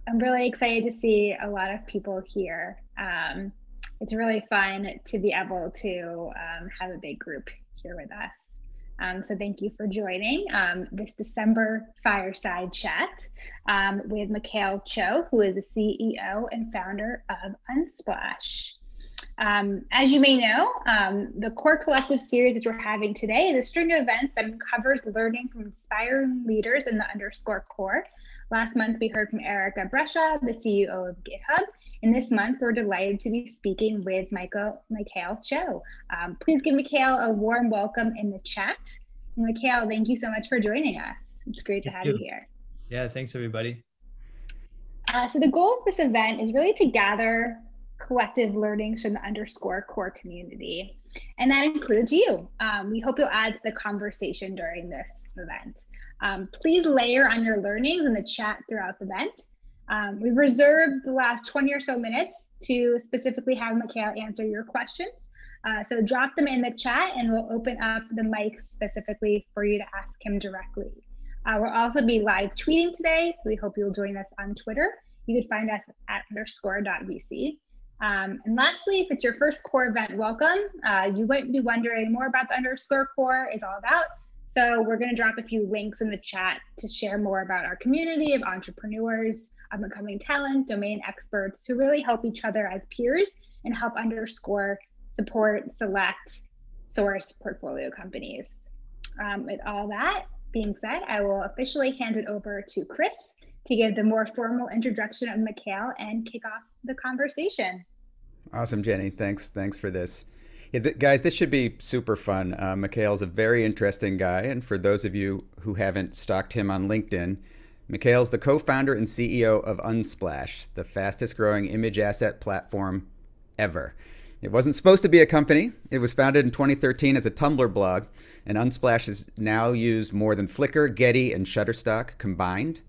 I'm really excited to see a lot of people here. It's really fun to be able to have a big group here with us. So thank you for joining this December Fireside Chat with Mikael Cho, who is the CEO and founder of Unsplash. As you may know, the Core Collective series that we're having today is a string of events that covers learning from inspiring leaders in the underscore core. Last month, we heard from Erica Brescia, the CEO of GitHub. And this month, we're delighted to be speaking with Mikael Cho. Please give Mikael a warm welcome in the chat. And Mikael, thank you so much for joining us. It's great to have you here. Yeah, thanks everybody. So the goal of this event is really to gather collective learnings from the underscore core community. And that includes you. We hope you'll add to the conversation during this event. Please layer on your learnings in the chat throughout the event. We've reserved the last 20 or so minutes to specifically have Mikael answer your questions. So drop them in the chat and we'll open up the mic specifically for you to ask him directly. We'll also be live tweeting today, so we hope you'll join us on Twitter. You can find us at _.vc. And lastly, if it's your first core event, welcome. You might be wondering more about the underscore core is all about. So we're going to drop a few links in the chat to share more about our community of entrepreneurs, up-and-coming talent, domain experts who really help each other as peers and help underscore, support, select, source portfolio companies. With all that being said, I will officially hand it over to Chris to give the more formal introduction of Mikael and kick off the conversation. Awesome, Jenny. Thanks for this. Yeah, guys, this should be super fun. Mikael's a very interesting guy, and for those of you who haven't stalked him on LinkedIn, Mikael's the co-founder and CEO of Unsplash, the fastest growing image asset platform ever. It wasn't supposed to be a company. It was founded in 2013 as a Tumblr blog, and Unsplash is now used more than Flickr, Getty, and Shutterstock combined.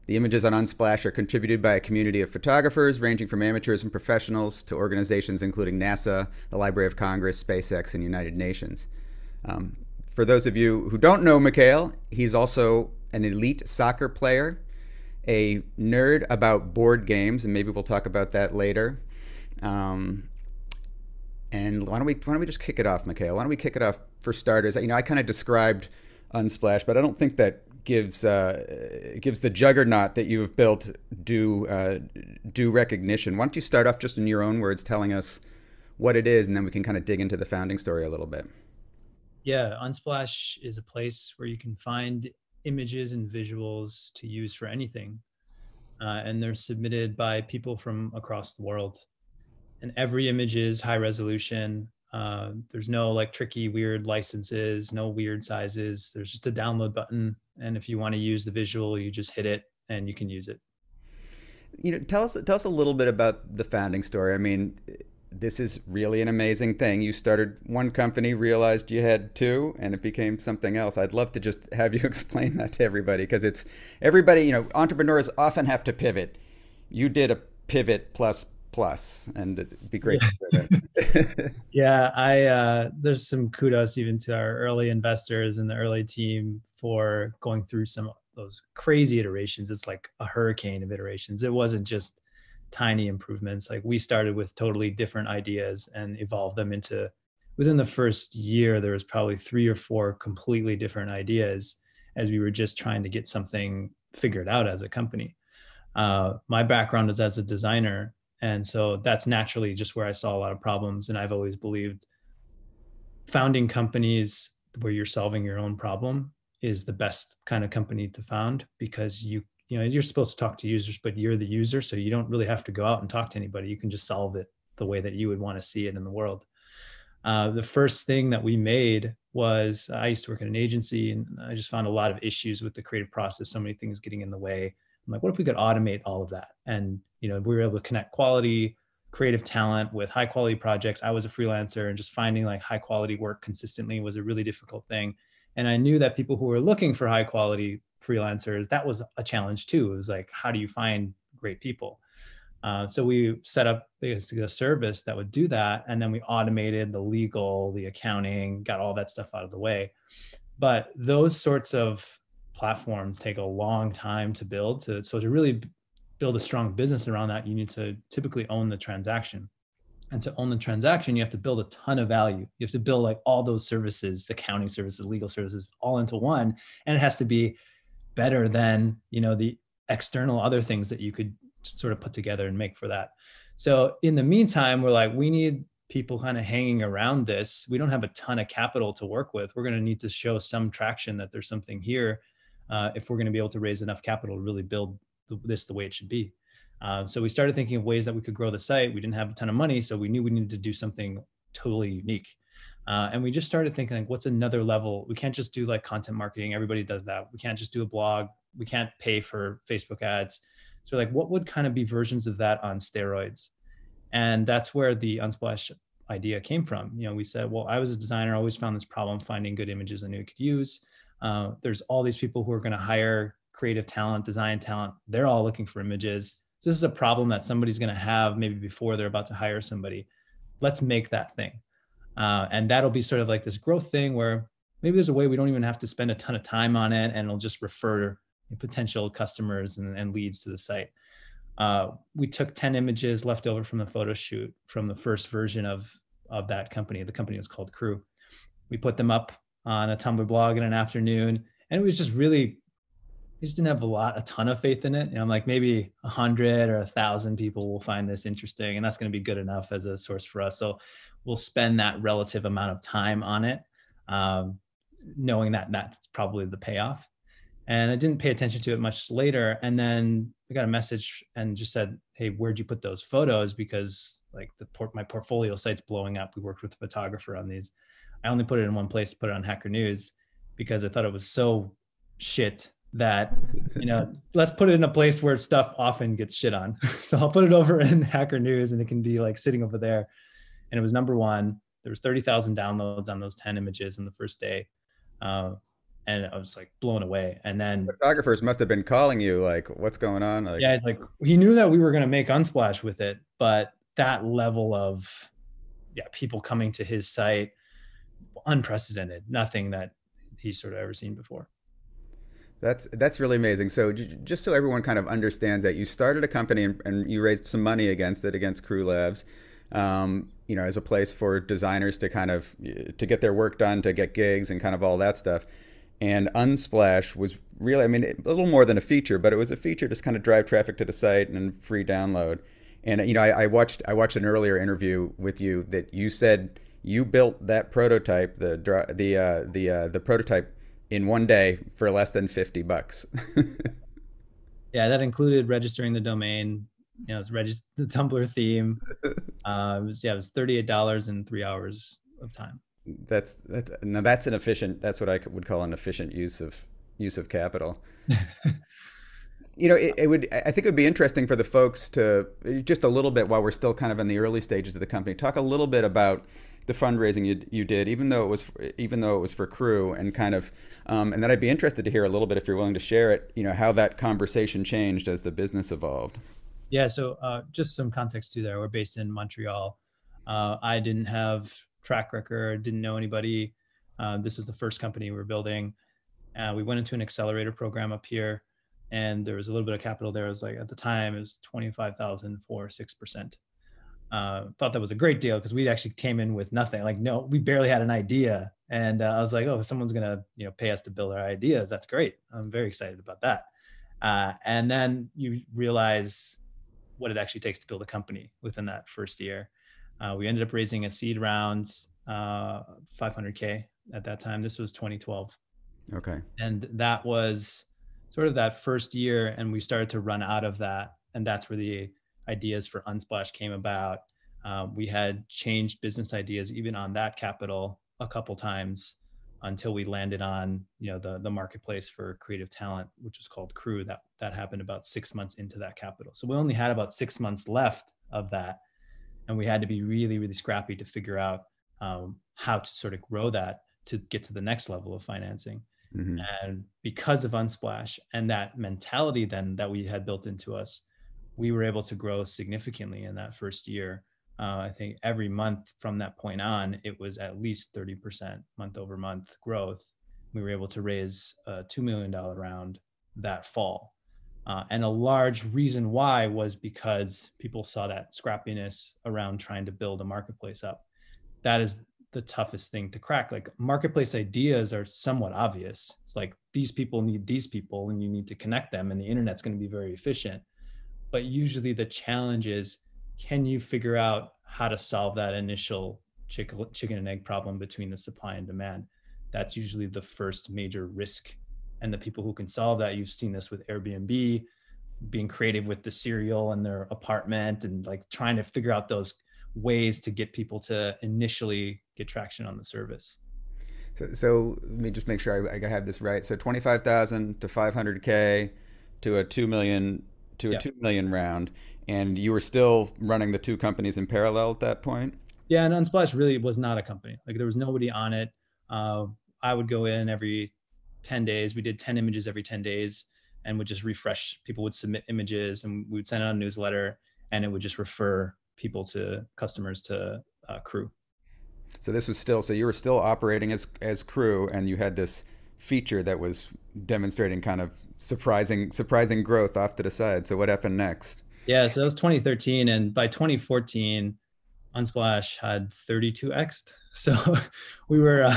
The images on Unsplash are contributed by a community of photographers ranging from amateurs and professionals to organizations including NASA, the Library of Congress, SpaceX, and United Nations. For those of you who don't know Mikael, he's also an elite soccer player, a nerd about board games, and maybe we'll talk about that later. And why don't we just kick it off, Mikael? Why don't we kick it off for starters? I kind of described Unsplash, but I don't think that gives the juggernaut that you've built due recognition. Why don't you start off just in your own words, telling us what it is, and then we can kind of dig into the founding story a little bit. Yeah, Unsplash is a place where you can find images and visuals to use for anything, and they're submitted by people from across the world. And every image is high resolution. There's no like tricky, weird licenses, no weird sizes. There's just a download button. And if you want to use the visual, you just hit it and you can use it. Tell us a little bit about the founding story. I mean, this is really an amazing thing. You started one company, realized you had two, and it became something else. I'd love to just have you explain that to everybody, because it's everybody, entrepreneurs often have to pivot. You did a pivot plus, and it'd be great. Yeah, there's some kudos even to our early investors and the early team for going through some of those crazy iterations. It's like a hurricane of iterations. It wasn't just tiny improvements. Like, we started with totally different ideas and evolved them into, within the first year, there was probably 3 or 4 completely different ideas as we were just trying to get something figured out as a company. My background is as a designer. And so that's naturally just where I saw a lot of problems. And I've always believed founding companies where you're solving your own problem is the best kind of company to found, because you're supposed to talk to users, but you're the user. So you don't really have to go out and talk to anybody. You can just solve it the way that you would want to see it in the world. The first thing that we made was, I used to work in an agency, and I just found a lot of issues with the creative process, so many things getting in the way. I'm like, what if we could automate all of that? And we were able to connect quality, creative talent with high quality projects. I was a freelancer, and just finding like high quality work consistently was a really difficult thing. And I knew that people who were looking for high quality freelancers, that was a challenge too. It was like, how do you find great people? So we set up basically a service that would do that. And then we automated the legal, the accounting, got all that stuff out of the way. But those sorts of platforms take a long time to build. So to really build a strong business around that, you need to typically own the transaction. And to own the transaction, you have to build a ton of value. You have to build like all those services, accounting services, legal services, all into one. And it has to be better than, the external other things that you could sort of put together and make for that. So in the meantime, we're like, we need people kind of hanging around this. We don't have a ton of capital to work with. We're going to need to show some traction that there's something here if we're going to be able to raise enough capital to really build this the way it should be. So we started thinking of ways that we could grow the site. We didn't have a ton of money, so we knew we needed to do something totally unique. And we just started thinking, like, what's another level? We can't just do like content marketing. Everybody does that. We can't just do a blog. We can't pay for Facebook ads. So like, what would kind of be versions of that on steroids? And that's where the Unsplash idea came from. We said, well, I was a designer, always found this problem finding good images I knew I could use. There's all these people who are going to hire creative talent, design talent. They're all looking for images. So this is a problem that somebody's going to have maybe before they're about to hire somebody. Let's make that thing. And that'll be sort of like this growth thing where maybe there's a way we don't even have to spend a ton of time on it, and it'll just refer potential customers and leads to the site. We took 10 images left over from the photo shoot from the first version of that company. The company was called Crew. We put them up on a Tumblr blog in an afternoon, and it was just really, I just didn't have a ton of faith in it. I'm like, maybe 100 or 1,000 people will find this interesting, and that's going to be good enough as a source for us. So we'll spend that relative amount of time on it, knowing that that's probably the payoff. And I didn't pay attention to it much later. And then I got a message and just said, hey, where'd you put those photos? Because like my portfolio site's blowing up. We worked with a photographer on these. I only put it in one place, put it on Hacker News, because I thought it was so shit that, let's put it in a place where stuff often gets shit on. So I'll put it over in Hacker News, and it can be like sitting over there. And it was number one. There was 30,000 downloads on those 10 images in the first day. And I was like blown away. And then photographers must have been calling you like, what's going on? Like, yeah, like he knew that we were going to make Unsplash with it, but that level of people coming to his site, unprecedented, nothing that he's sort of ever seen before. That's really amazing. So just so everyone kind of understands that you started a company and you raised some money against Crew Labs, as a place for designers to kind of to get their work done, to get gigs and kind of all that stuff. And Unsplash was really, a little more than a feature, but it was a feature to kind of drive traffic to the site and free download. And I watched an earlier interview with you that you said you built that prototype, the prototype, in one day for less than $50. Yeah, that included registering the domain. It was the Tumblr theme. It was $38 in 3 hours of time. That's what I would call an efficient use of capital. I think it would be interesting for the folks to just a little bit, while we're still kind of in the early stages of the company, talk a little bit about the fundraising you did, even though it was for Crew, and kind of, and then I'd be interested to hear a little bit, if you're willing to share it, how that conversation changed as the business evolved. Yeah, so just some context too there. We're based in Montreal. I didn't have track record, didn't know anybody. This was the first company we were building. We went into an accelerator program up here, and there was a little bit of capital there. It was like, at the time, it was $25,000 for 6%. Thought that was a great deal because we actually came in with nothing. Like, no, we barely had an idea. And I was like, oh, if someone's going to pay us to build our ideas, that's great. I'm very excited about that. And then you realize what it actually takes to build a company within that first year. We ended up raising a seed round, $500K at that time. This was 2012. Okay. And that was sort of that first year, and we started to run out of that. And that's where the ideas for Unsplash came about. We had changed business ideas even on that capital a couple times until we landed on the marketplace for creative talent, which was called Crew. That happened about 6 months into that capital. So we only had about 6 months left of that, and we had to be really, really scrappy to figure out how to sort of grow that to get to the next level of financing. Mm-hmm. And because of Unsplash and that mentality then that we had built into us, we were able to grow significantly in that first year. I think every month from that point on, it was at least 30% month over month growth. We were able to raise a $2 million round that fall. And a large reason why was because people saw that scrappiness around trying to build a marketplace up. That is the toughest thing to crack. Like, marketplace ideas are somewhat obvious. It's like, these people need these people and you need to connect them, and the internet's going to be very efficient. But usually the challenge is, can you figure out how to solve that initial chicken and egg problem between the supply and demand? That's usually the first major risk. And the people who can solve that, you've seen this with Airbnb, being creative with the cereal in their apartment and like trying to figure out those ways to get people to initially get traction on the service. So let me just make sure I have this right. So 25,000 to 500K to a 2 million to a 2 million round, and you were still running the two companies in parallel at that point. Yeah, and Unsplash really was not a company. Like, there was nobody on it. I would go in every 10 days. We did 10 images every 10 days and would just refresh. People would submit images and we would send out a newsletter, and it would just refer people to customers to Crew. So this was still, so you were still operating as Crew, and you had this feature that was demonstrating kind of surprising growth off to the side. So what happened next? Yeah, so that was 2013, and by 2014, Unsplash had 32x'd. So we were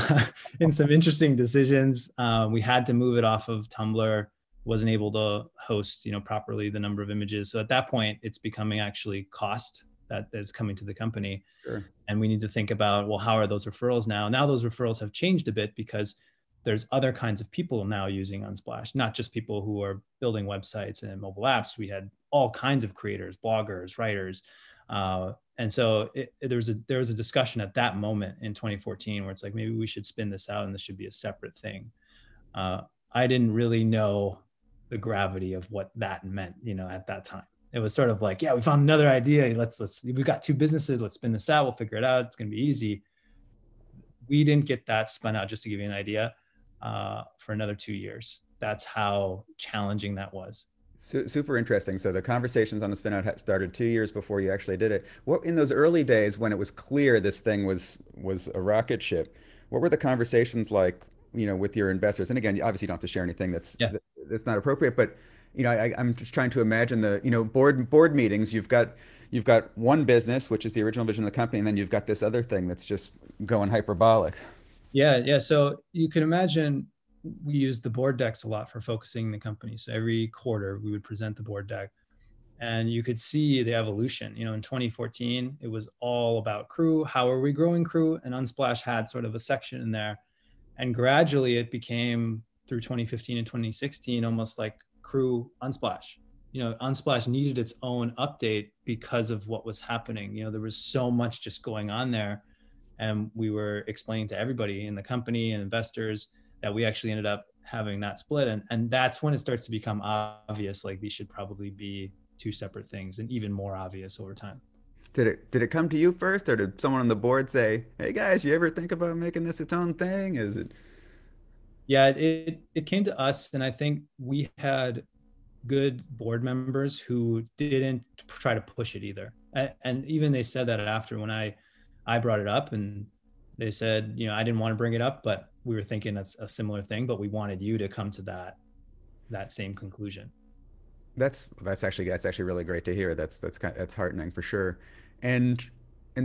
in some interesting decisions. We had to move it off of Tumblr, wasn't able to host, properly the number of images. So at that point, it's becoming actually cost that is coming to the company. Sure. And we need to think about, well, how are those referrals now? Now those referrals have changed a bit because there's other kinds of people now using Unsplash, not just people who are building websites and mobile apps. We had all kinds of creators, bloggers, writers. And so there was a discussion at that moment in 2014 where it's like, maybe we should spin this out and this should be a separate thing. I didn't really know the gravity of what that meant, at that time. It was sort of like, yeah, we found another idea. We've got two businesses. Let's spin this out. We'll figure it out. It's going to be easy. We didn't get that spun out, just to give you an idea, for another 2 years. That's how challenging that was. Super interesting. So the conversations on the spin out started 2 years before you actually did it. What, in those early days when it was clear this thing was a rocket ship, what were the conversations like, with your investors? And again, you obviously don't have to share anything that's not appropriate, but I'm just trying to imagine the board meetings. You've got one business, which is the original vision of the company, and then you've got this other thing that's just going hyperbolic. Yeah. So you can imagine we used the board decks a lot for focusing the company. So every quarter we would present the board deck, and you could see the evolution. In 2014, it was all about Crew. How are we growing Crew? And Unsplash had sort of a section in there. And gradually it became, through 2015 and 2016, almost like Crew Unsplash. Unsplash needed its own update because of what was happening. There was so much just going on there. And we were explaining to everybody in the company and investors that we actually ended up having that split. And that's when it starts to become obvious, like these should probably be two separate things, and even more obvious over time. Did it come to you first, or did someone on the board say, hey guys, you ever think about making this its own thing? Is it? Yeah, it came to us, and I think we had good board members who didn't try to push it either. And even they said that after, when I brought it up, and they said, I didn't want to bring it up, but we were thinking that's a similar thing, but we wanted you to come to that same conclusion. That's actually really great to hear. That's heartening for sure. And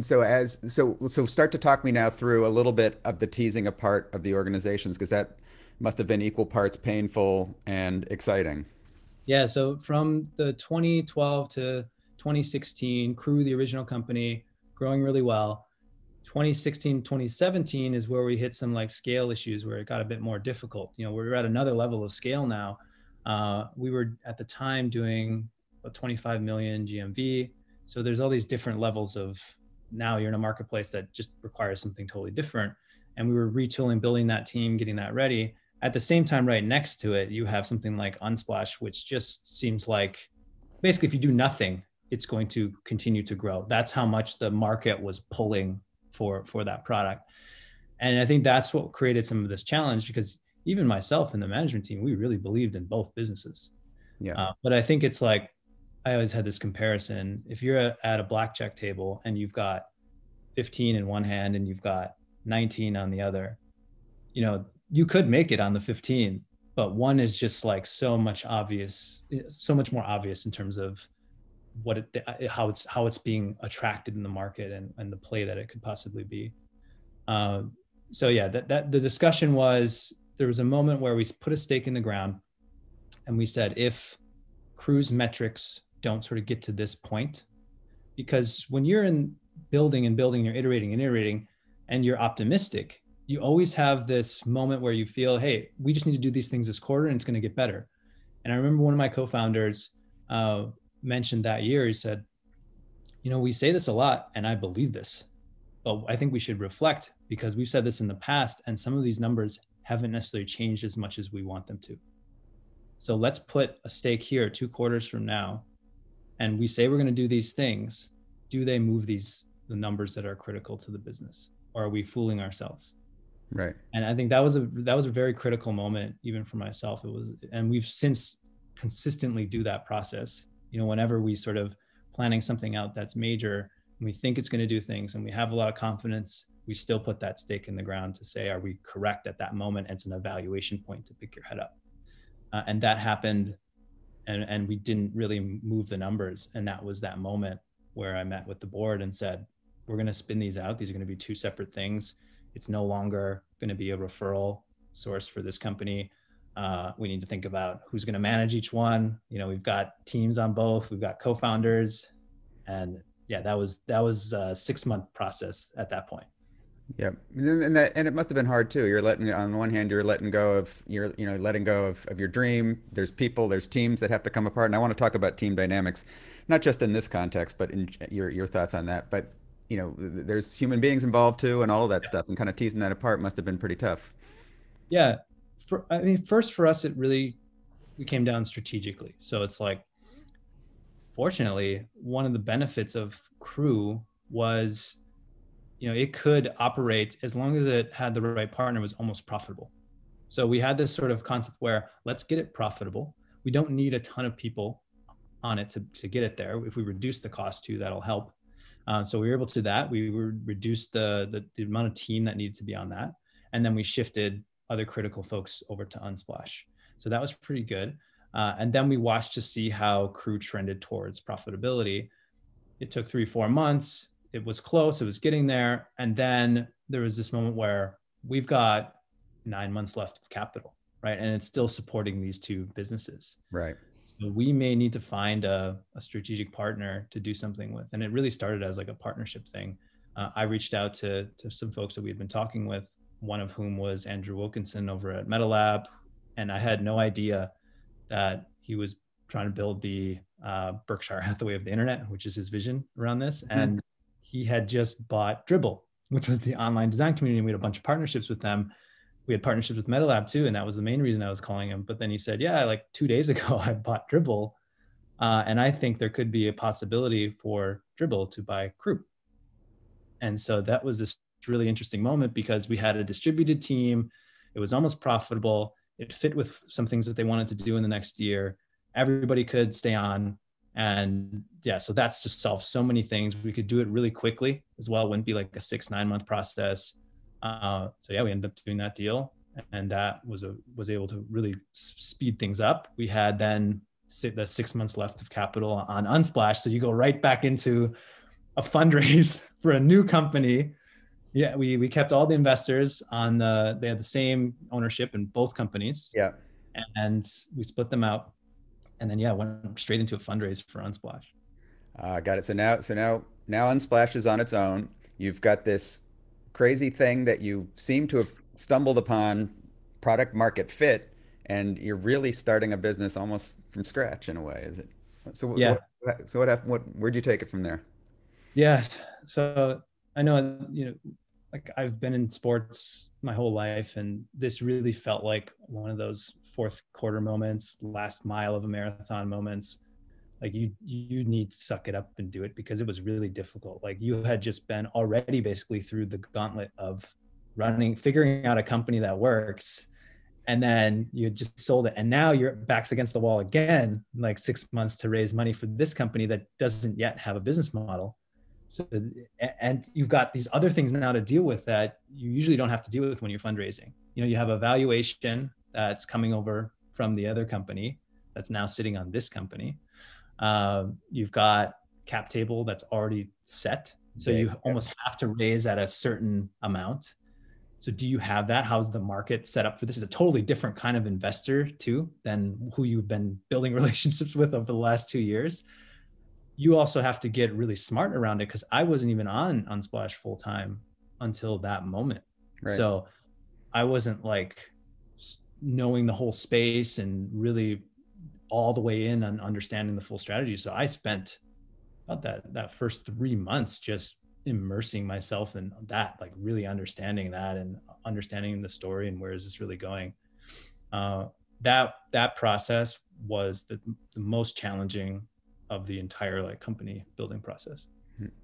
so start to talk me now through a little bit of the teasing apart of the organizations, because that must have been equal parts painful and exciting. Yeah. So from the 2012 to 2016, Crew, the original company, growing really well. 2016, 2017 is where we hit some like scale issues where it got a bit more difficult. We're at another level of scale now. We were at the time doing about 25 million GMV. So there's all these different levels of, now you're in a marketplace that just requires something totally different. And we were retooling, building that team, getting that ready. At the same time, right next to it, you have something like Unsplash, which just seems like basically if you do nothing, it's going to continue to grow. That's how much the market was pulling for that product. And I think that's what created some of this challenge, because even myself and the management team, we really believed in both businesses. Yeah. But I think it's like, I always had this comparison. If you're at a blackjack table and you've got 15 in one hand and you've got 19 on the other, you could make it on the 15, but one is just like so much more obvious in terms of how it's being attracted in the market and the play that it could possibly be. So yeah, that the discussion was, there was a moment where we put a stake in the ground and we said, if Crew's metrics don't sort of get to this point, because when you're in building, you're iterating, and you're optimistic, you always have this moment where you feel, hey, we just need to do these things this quarter and it's going to get better. And I remember one of my co-founders mentioned that year, he said, we say this a lot and I believe this, but I think we should reflect, because we've said this in the past and some of these numbers haven't necessarily changed as much as we want them to. So let's put a stake here 2 quarters from now, and we say we're going to do these things. Do they move the numbers that are critical to the business, or are we fooling ourselves? Right. And I think that was a very critical moment, even for myself. It was, and we've since consistently do that process. Whenever we sort of planning something out that's major, and we think it's going to do things, and we have a lot of confidence, we still put that stake in the ground to say, are we correct at that moment? It's an evaluation point to pick your head up. And that happened, and we didn't really move the numbers. And that was that moment where I met with the board and said, we're going to spin these out. These are going to be 2 separate things. It's no longer going to be a referral source for this company. We need to think about who's going to manage each one. We've got teams on both. We've got co-founders, and yeah, that was a 6-month process at that point. Yeah, and it must have been hard too. On the one hand, you're letting go of your dream. There's people, there's teams that have to come apart, and I want to talk about team dynamics, not just in this context, but in your thoughts on that. But there's human beings involved too, and all of that stuff, and kind of teasing that apart must have been pretty tough. Yeah, first for us, we came down strategically. So it's like, fortunately, one of the benefits of Crew was, it could operate as long as it had the right partner, was almost profitable. So we had this sort of concept where, let's get it profitable. We don't need a ton of people on it to get it there. If we reduce the cost too, that'll help. So we were able to do that. We reduced the amount of team that needed to be on that. And then we shifted other critical folks over to Unsplash. So that was pretty good. And then we watched to see how Crew trended towards profitability. It took 3-4 months. It was close, it was getting there. And then there was this moment where we've got 9 months left of capital, right? And it's still supporting these 2 businesses. Right. So we may need to find a strategic partner to do something with. And it really started as like a partnership thing. I reached out to some folks that we had been talking with, one of whom was Andrew Wilkinson over at MetaLab. And I had no idea that he was trying to build the Berkshire Hathaway of the internet, which is his vision around this. Mm-hmm. And he had just bought Dribbble, which was the online design community. We had a bunch of partnerships with them. We had partnerships with MetaLab too, and that was the main reason I was calling him. But then he said, yeah, like 2 days ago, I bought Dribbble, and I think there could be a possibility for Dribbble to buy Crew. And so that was this really interesting moment, because we had a distributed team. It was almost profitable. It fit with some things that they wanted to do in the next year. Everybody could stay on. And yeah, so that's just solved so many things. We could do it really quickly as well. It wouldn't be like a 6-9 month process. So yeah, we ended up doing that deal, and that was able to really speed things up. We had then the 6 months left of capital on Unsplash. So you go right back into a fundraise for a new company. Yeah, we kept all the investors on they had the same ownership in both companies. Yeah. And we split them out. And then, yeah, went straight into a fundraise for Unsplash. Got it. So now Unsplash is on its own. You've got this crazy thing that you seem to have stumbled upon, product market fit, and you're really starting a business almost from scratch in a way, is it? So yeah. So what happened? Where'd you take it from there? Yeah. So I know, like I've been in sports my whole life, and this really felt like one of those fourth quarter moments, last mile of a marathon moments. Like you need to suck it up and do it, because it was really difficult. Like you had just been already basically through the gauntlet of figuring out a company that works, and then you just sold it. And now your back's against the wall again, like 6 months to raise money for this company that doesn't yet have a business model. So, and you've got these other things now to deal with that you usually don't have to deal with when you're fundraising. You have a valuation, that's coming over from the other company that's now sitting on this company. You've got cap table that's already set. So you almost have to raise at a certain amount. So do you have that? How's the market set up for this? Is a totally different kind of investor too than who you've been building relationships with over the last 2 years. You also have to get really smart around it, because I wasn't even on Unsplash full time until that moment. Right. So I wasn't like knowing the whole space and really all the way in on understanding the full strategy. So I spent about that first 3 months just immersing myself in that, like really understanding that and understanding the story and where is this really going. That process was the most challenging of the entire like company building process.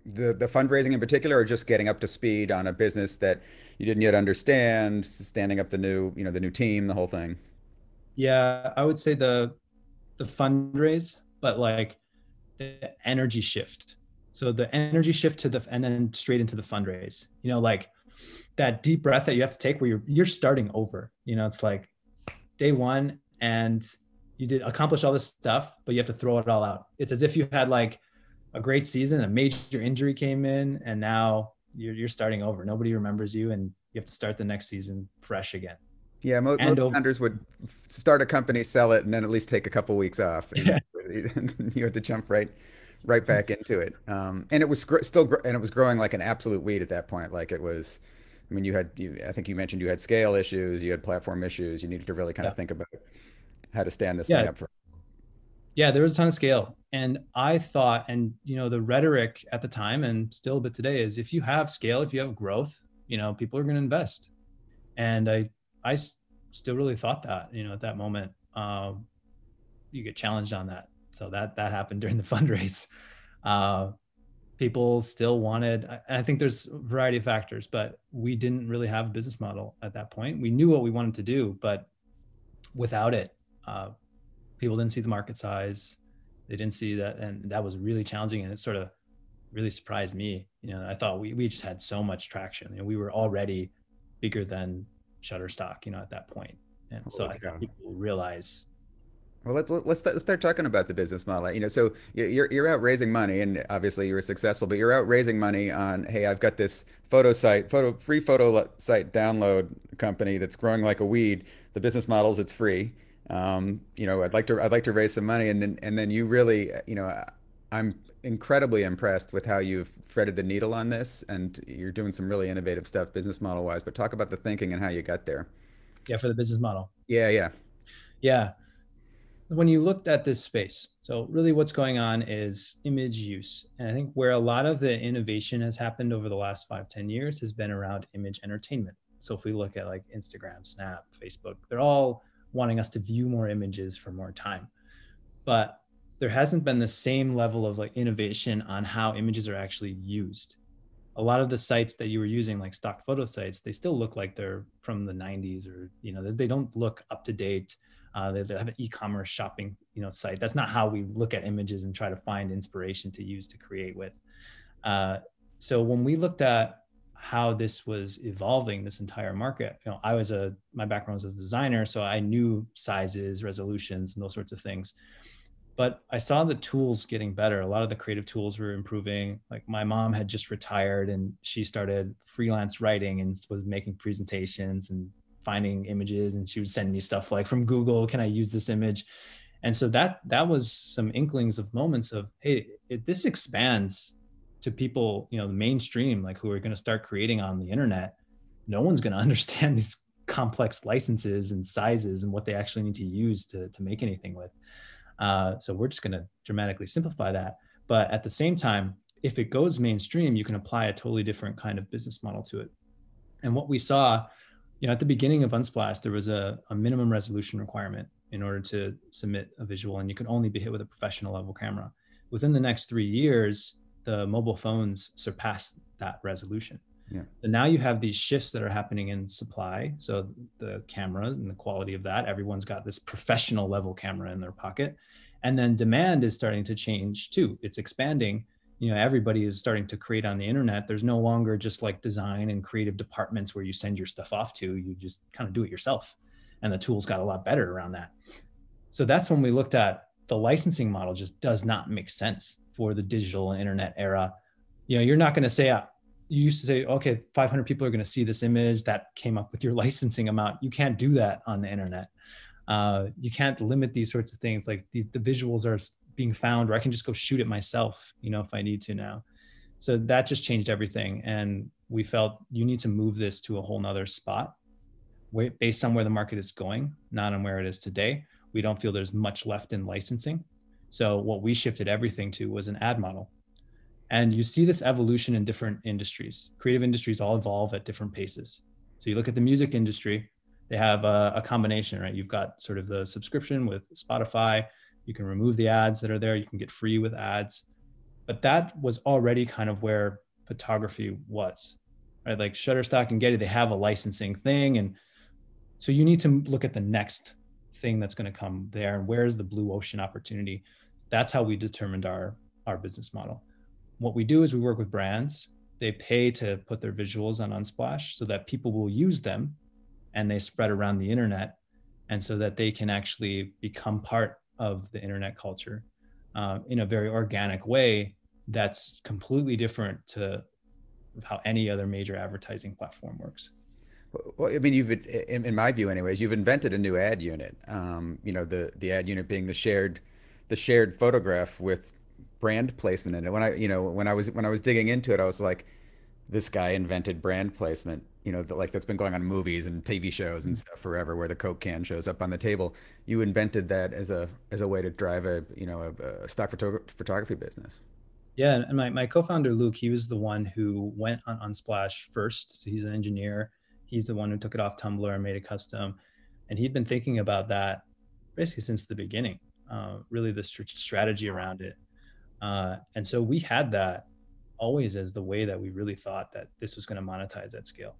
The fundraising in particular, or just getting up to speed on a business that you didn't yet understand, standing up the new team, the whole thing? Yeah, I would say the fundraise, but like the energy shift. So the energy shift and then straight into the fundraise, like that deep breath that you have to take where you're starting over, it's like day one and you did accomplish all this stuff, but you have to throw it all out. It's as if you had like a great season, a major injury came in, and now you're starting over. Nobody remembers you, and you have to start the next season fresh again. Yeah, most founders would start a company, sell it, and then at least take a couple weeks off. And you had to jump right back into it. And it was it was growing like an absolute weed at that point. Like it was, I mean, I think you mentioned you had scale issues, you had platform issues. You needed to really kind of think about how to stand this thing up for. Yeah, there was a ton of scale. And I thought, and the rhetoric at the time and still a bit today is, if you have scale, if you have growth, people are going to invest. And I still really thought that, at that moment, you get challenged on that. So that happened during the fundraise. People still wanted, I think there's a variety of factors, but we didn't really have a business model at that point. We knew what we wanted to do, but without it, people didn't see the market size. They didn't see that. And that was really challenging. And it sort of really surprised me. I thought we just had so much traction. We were already bigger than Shutterstock, at that point. And so I thought people realize. Well, let's start talking about the business model. So you're out raising money, and obviously you were successful, but you're out raising money on, hey, I've got this free photo site download company that's growing like a weed. The business model is it's free. I'd like to raise some money, and then you really, I'm incredibly impressed with how you've threaded the needle on this, and you're doing some really innovative stuff business model wise. But talk about the thinking and how you got there. Yeah, for the business model. Yeah. When you looked at this space, so really what's going on is image use. And I think where a lot of the innovation has happened over the last 5-10 years has been around image entertainment. So if we look at like Instagram, Snap, Facebook, they're all wanting us to view more images for more time. But there hasn't been the same level of like innovation on how images are actually used. A lot of the sites that you were using, like stock photo sites, they still look like they're from the 90s, or, they don't look up to date. They have an e-commerce shopping, site. That's not how we look at images and try to find inspiration to use to create with. So when we looked at how this was evolving, this entire market, my background was as a designer, so I knew sizes, resolutions, and those sorts of things. But I saw the tools getting better. A lot of the creative tools were improving. Like my mom had just retired and she started freelance writing and was making presentations and finding images, and she would send me stuff like from Google, can I use this image? And so that was some inklings of moments of, hey, this expands to people, the mainstream, like who are going to start creating on the internet. No one's going to understand these complex licenses and sizes and what they actually need to use to make anything with. So we're just going to dramatically simplify that. But at the same time, if it goes mainstream, you can apply a totally different kind of business model to it. And what we saw, at the beginning of Unsplash, there was a minimum resolution requirement in order to submit a visual, and you could only be hit with a professional level camera. Within the next 3 years, the mobile phones surpassed that resolution. Yeah. And now you have these shifts that are happening in supply. So the camera and the quality of that, everyone's got this professional level camera in their pocket. And then demand is starting to change too. It's expanding. Everybody is starting to create on the internet. There's no longer just like design and creative departments where you send your stuff off to, you just kind of do it yourself. and the tools got a lot better around that. So that's when we looked at the licensing model just does not make sense for the digital internet era. You're not going to say, you used to say, okay, 500 people are going to see this image that came up with your licensing amount. You can't do that on the internet. You can't limit these sorts of things. Like the visuals are being found, or I can just go shoot it myself, if I need to now. So that just changed everything. And we felt you need to move this to a whole nother spot based on where the market is going, not on where it is today. We don't feel there's much left in licensing. So what we shifted everything to was an ad model. And you see this evolution in different industries. Creative industries all evolve at different paces. So you look at the music industry, they have a combination, right? You've got sort of the subscription with Spotify. You can remove the ads that are there. You can get free with ads. But that was already kind of where photography was, right? Like Shutterstock and Getty, they have a licensing thing. And so you need to look at the next thing that's going to come there. And where's the blue ocean opportunity? That's how we determined our business model. What we do is we work with brands. They pay to put their visuals on Unsplash so that people will use them and they spread around the internet, and so that they can actually become part of the internet culture in a very organic way that's completely different to how any other major advertising platform works. Well, I mean, in my view anyways, you've invented a new ad unit. The ad unit being the shared photograph with brand placement in it. When I was digging into it, I was like, this guy invented brand placement, that's been going on in movies and TV shows and stuff forever, where the Coke can shows up on the table. You invented that as a way to drive a stock photography business. Yeah, and my co-founder Luke, he was the one who went on Unsplash first. So he's an engineer. He's the one who took it off Tumblr and made it custom, and he'd been thinking about that basically since the beginning. Really, the strategy around it, and so we had that always as the way that we really thought that this was going to monetize at scale.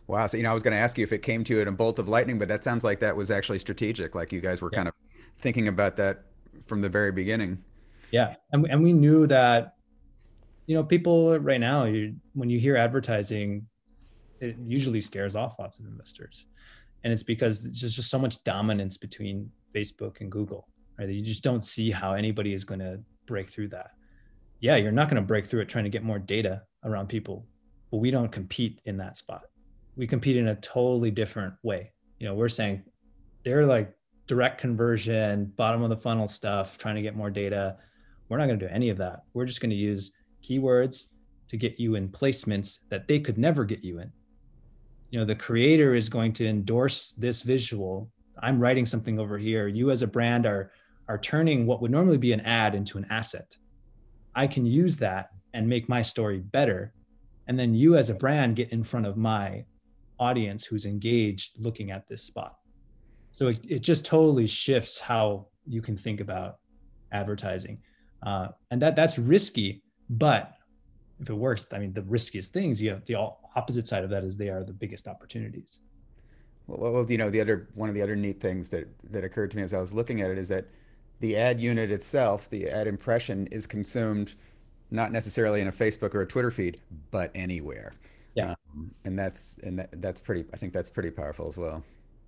Wow. So, I was going to ask you if it came to you in a bolt of lightning, but that sounds like that was actually strategic. Like you guys were kind of thinking about that from the very beginning. Yeah. And we knew that, people right now, when you hear advertising, it usually scares off lots of investors. And it's because there's just so much dominance between Facebook and Google, right? You just don't see how anybody is going to break through that. Yeah, you're not going to break through it trying to get more data around people, but we don't compete in that spot. We compete in a totally different way. We're saying they're like direct conversion, bottom of the funnel stuff, trying to get more data. We're not going to do any of that. We're just going to use keywords to get you in placements that they could never get you in. The creator is going to endorse this visual. I'm writing something over here. You as a brand are turning what would normally be an ad into an asset. I can use that and make my story better. And then you as a brand get in front of my audience who's engaged looking at this spot. So it just totally shifts how you can think about advertising. And that's risky, but if it works, I mean, the riskiest things, you have the opposite side of that is they are the biggest opportunities. Well, one of the other neat things that occurred to me as I was looking at it is that the ad unit itself, the ad impression, is consumed not necessarily in a Facebook or a Twitter feed, but anywhere. Yeah. And that's pretty, I think that's pretty powerful as well.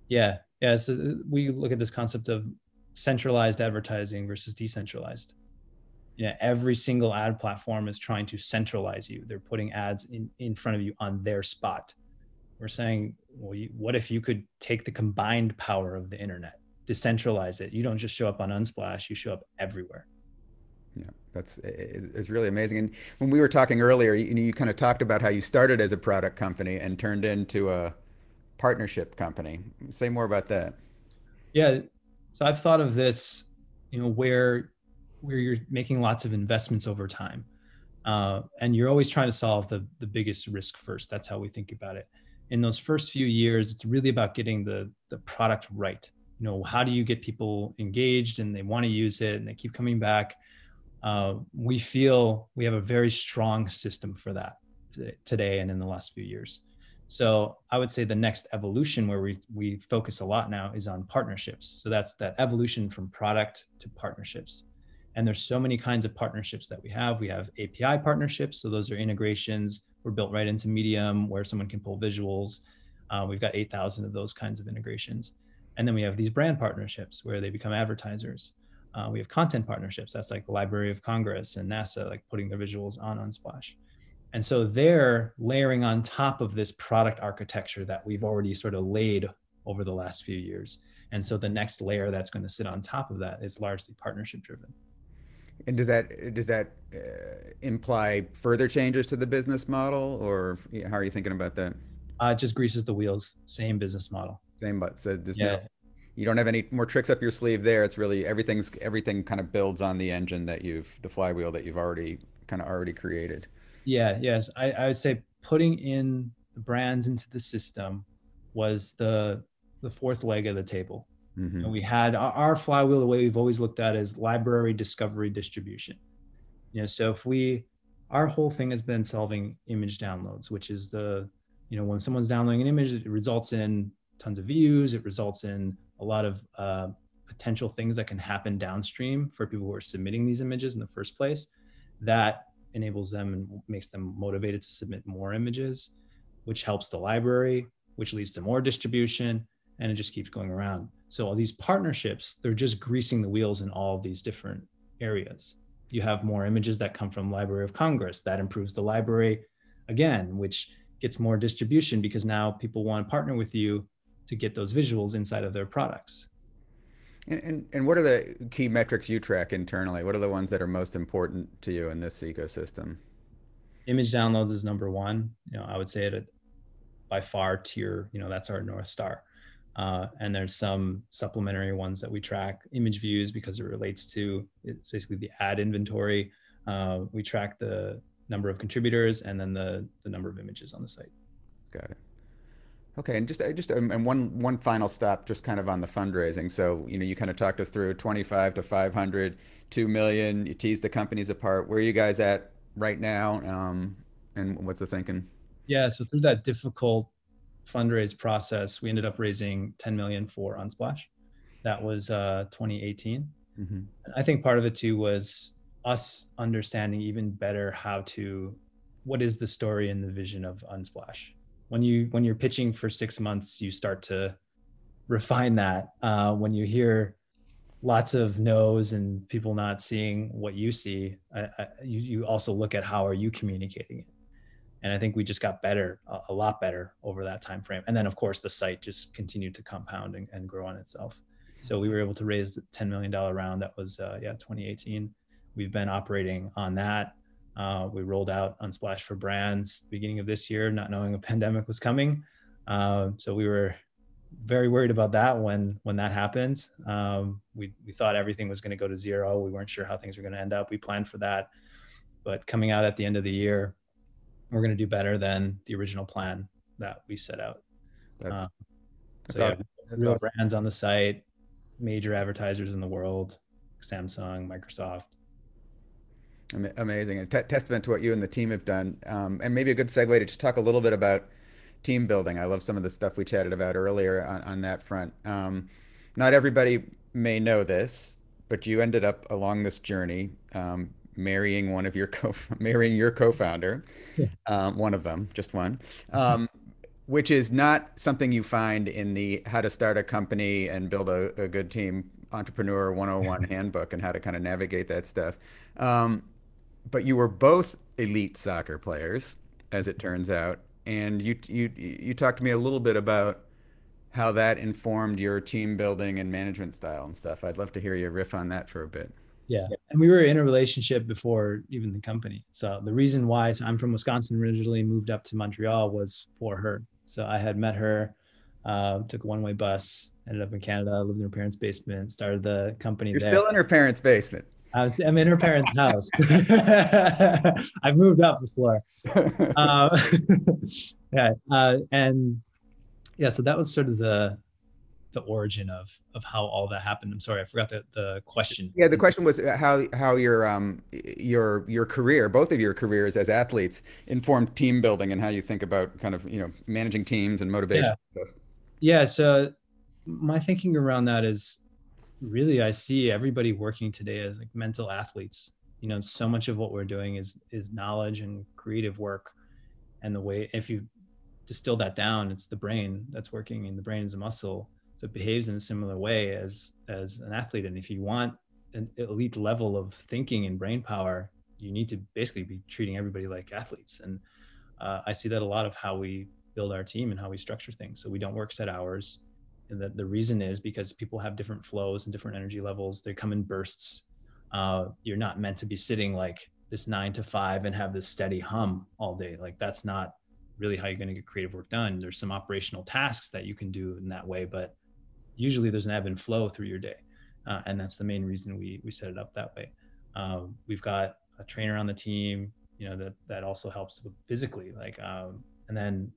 Yeah. So we look at this concept of centralized advertising versus decentralized. Every single ad platform is trying to centralize you. They're putting ads in front of you on their spot. We're saying, well, what if you could take the combined power of the internet, decentralize it? You don't just show up on Unsplash, you show up everywhere. Yeah, it's really amazing. And when we were talking earlier, you kind of talked about how you started as a product company and turned into a partnership company. Say more about that. Yeah, so I've thought of this, where you're making lots of investments over time, and you're always trying to solve the biggest risk first. That's how we think about it. In those first few years, it's really about getting the product right. How do you get people engaged and they want to use it and they keep coming back? We feel we have a very strong system for that today and in the last few years. So I would say the next evolution where we focus a lot now is on partnerships. So that's that evolution from product to partnerships. And there's so many kinds of partnerships that we have. We have API partnerships. So those are integrations. We're built right into Medium where someone can pull visuals. We've got 8,000 of those kinds of integrations. And then we have these brand partnerships where they become advertisers. We have content partnerships. That's like the Library of Congress and NASA, like putting their visuals on Unsplash. And so they're layering on top of this product architecture that we've already sort of laid over the last few years. And so the next layer that's going to sit on top of that is largely partnership driven. And does that imply further changes to the business model, or how are you thinking about that? It just greases the wheels, same business model. Same, but so there's Yeah. no, you don't have any more tricks up your sleeve there. It's really everything kind of builds on the engine that the flywheel that you've already created. Yeah, yes. I would say putting in the brands into the system was the fourth leg of the table. Mm-hmm. And we had our flywheel, the way we've always looked at is library, discovery, distribution. So if our whole thing has been solving image downloads, which is when someone's downloading an image, it results in tons of views. It results in a lot of potential things that can happen downstream for people who are submitting these images in the first place. That enables them and makes them motivated to submit more images, which helps the library, which leads to more distribution, and it just keeps going around. So all these partnerships, they're just greasing the wheels in all of these different areas. You have more images that come from Library of Congress. That improves the library again, which gets more distribution because now people want to partner with you to get those visuals inside of their products. And what are the key metrics you track internally? What are the ones that are most important to you in this ecosystem? Image downloads is number one. I would say it by far tier, that's our North Star. And there's some supplementary ones that we track. Image views, because it relates to, it's basically the ad inventory. We track the number of contributors and then the number of images on the site. Got it. Okay, and one final stop, just kind of on the fundraising. So you kind of talked us through 25 to 500, 2 million. You teased the companies apart. Where are you guys at right now, and what's the thinking? Yeah, so through that difficult fundraise process, we ended up raising 10 million for Unsplash. That was 2018. Mm-hmm. I think part of it too was us understanding even better what is the story and the vision of Unsplash. When you're pitching for 6 months, you start to refine that. When you hear lots of no's and people not seeing what you see, you also look at how are you communicating it. And I think we just got better, a lot better over that time frame. And then of course the site just continued to compound and grow on itself. So we were able to raise the $10 million round. That was 2018. We've been operating on that. We rolled out Unsplash for brands beginning of this year, not knowing a pandemic was coming. So we were very worried about that when that happened. We thought everything was going to go to zero. We weren't sure how things were going to end up. We planned for that, but coming out at the end of the year, we're going to do better than the original plan that we set out. That's awesome. Real brands on the site, major advertisers in the world, Samsung, Microsoft. Amazing, and testament to what you and the team have done. And maybe a good segue to just talk a little bit about team building. I love some of the stuff we chatted about earlier on that front. Not everybody may know this, but you ended up along this journey marrying your co-founder, one of them, just one, which is not something you find in the how to start a company and build a good team entrepreneur 101 handbook and how to kind of navigate that stuff. But you were both elite soccer players, as it turns out, and you talked to me a little bit about how that informed your team building and management style and stuff. I'd love to hear you riff on that for a bit. Yeah, and we were in a relationship before even the company. So the reason why I'm from Wisconsin originally, moved up to Montreal was for her. So I had met her, took a one-way bus, ended up in Canada, lived in her parents' basement, started the company. You're still in her parents' basement. I'm in her parents' house. I've moved up before. So that was sort of the origin of how all that happened. I'm sorry, I forgot the question. Yeah, the question was how your career, both of your careers as athletes, informed team building and how you think about kind of managing teams and motivation. Yeah. So my thinking around that is really I see everybody working today as like mental athletes. So much of what we're doing is knowledge and creative work, and the way if you distill that down, it's the brain that's working, and the brain is a muscle. So it behaves in a similar way as an athlete. And if you want an elite level of thinking and brain power, you need to basically be treating everybody like athletes. And I see that a lot of how we build our team and how we structure things. So we don't work set hours. And the reason is because people have different flows and different energy levels. They come in bursts. You're not meant to be sitting like this 9 to 5 and have this steady hum all day. Like that's not really how you're going to get creative work done. There's some operational tasks that you can do in that way, but usually there's an ebb and flow through your day. And that's the main reason we set it up that way. We've got a trainer on the team, that also helps physically. And then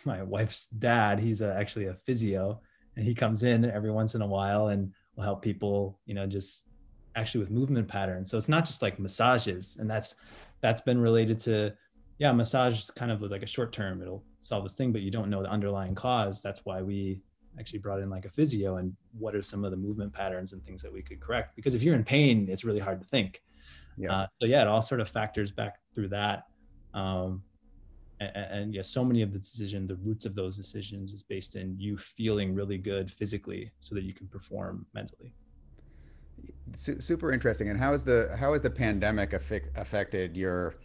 my wife's dad, he's actually a physio, and he comes in every once in a while and will help people, just actually with movement patterns. So it's not just like massages, and that's been related to, massage is kind of like a short term, it'll solve this thing, but you don't know the underlying cause. That's why we actually brought in like a physio, and what are some of the movement patterns and things that we could correct, because if you're in pain, it's really hard to think. It all sort of factors back through that. And so many of the roots of those decisions is based in you feeling really good physically so that you can perform mentally. Super interesting. And how has the pandemic affected your,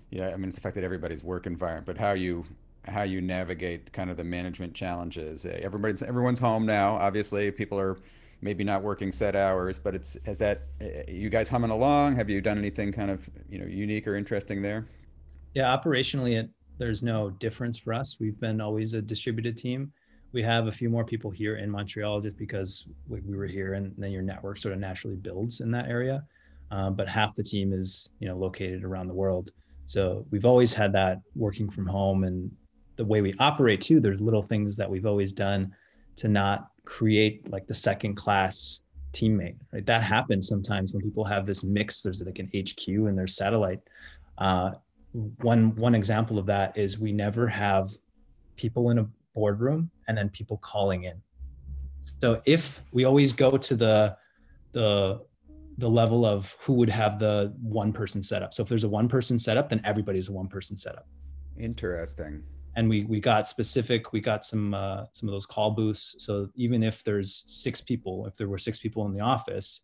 it's affected everybody's work environment, but how you navigate kind of the management challenges? Everyone's home now. Obviously, people are maybe not working set hours, but you guys humming along? Have you done anything kind of, unique or interesting there? Yeah, operationally, there's no difference for us. We've been always a distributed team. We have a few more people here in Montreal just because we were here, and then your network sort of naturally builds in that area. But half the team is, located around the world. So we've always had that working from home, and the way we operate too, there's little things that we've always done to not create like the second class teammate, right? That happens sometimes when people have this mix. There's like an HQ and there's satellite. One example of that is we never have people in a boardroom and then people calling in. So if we always go to the level of who would have the one person setup. So if there's a one person setup, then everybody's a one person setup. Interesting. And we got specific, we got some of those call booths. So even if there were 6 people in the office,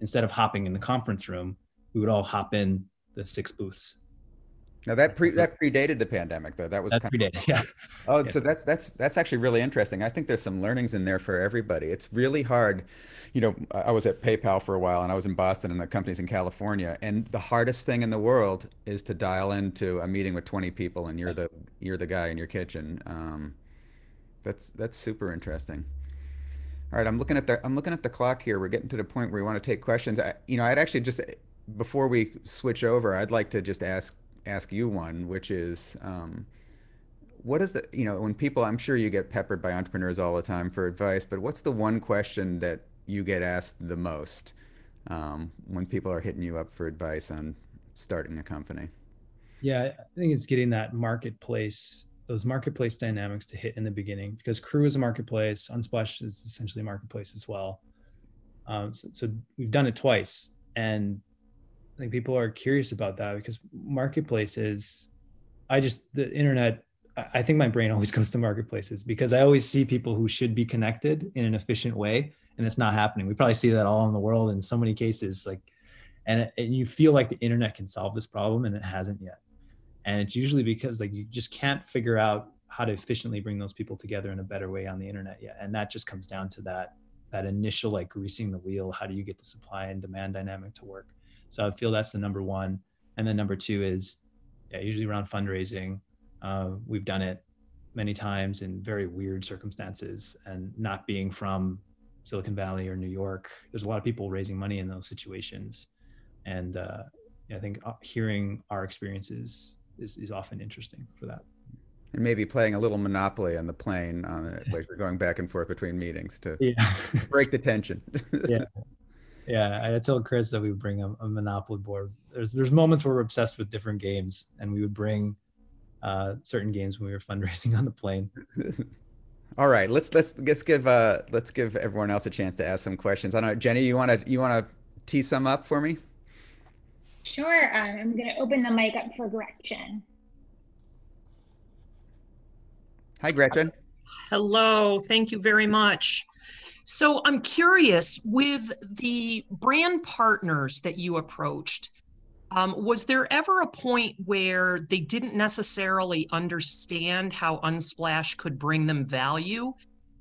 instead of hopping in the conference room, we would all hop in the 6 booths. Now that predated the pandemic, though. That predated, yeah. Oh, yeah. So that's actually really interesting. I think there's some learnings in there for everybody. It's really hard. I was at PayPal for a while, and I was in Boston, and the company's in California. And the hardest thing in the world is to dial into a meeting with 20 people, and you're the guy in your kitchen. That's super interesting. All right, I'm looking at the clock here. We're getting to the point where we want to take questions. I'd actually just, before we switch over, I'd like to just ask you one, which is, what is when people, I'm sure you get peppered by entrepreneurs all the time for advice, but what's the one question that you get asked the most when people are hitting you up for advice on starting a company? Yeah, I think it's getting those marketplace dynamics to hit in the beginning, because Crew is a marketplace, Unsplash is essentially a marketplace as well. So we've done it twice, and I think people are curious about that, because marketplaces, the internet, I think my brain always goes to marketplaces because I always see people who should be connected in an efficient way, and it's not happening. We probably see that all in the world in so many cases, and you feel like the internet can solve this problem, and it hasn't yet. And it's usually because you just can't figure out how to efficiently bring those people together in a better way on the internet yet. And that just comes down to that initial greasing the wheel. How do you get the supply and demand dynamic to work? So I feel that's the number one. And then number 2 is usually around fundraising. We've done it many times in very weird circumstances, and not being from Silicon Valley or New York, there's a lot of people raising money in those situations. And I think hearing our experiences is often interesting for that. And maybe playing a little Monopoly on the plane, like we're going back and forth between meetings to break the tension. Yeah, I told Chris that we would bring a Monopoly board. There's moments where we're obsessed with different games, and we would bring certain games when we were fundraising on the plane. All right, let's give everyone else a chance to ask some questions. I don't know, Jenni, you wanna tee some up for me? Sure. I'm going to open the mic up for Gretchen. Hi, Gretchen. Hello, thank you very much. So I'm curious, with the brand partners that you approached, was there ever a point where they didn't necessarily understand how Unsplash could bring them value?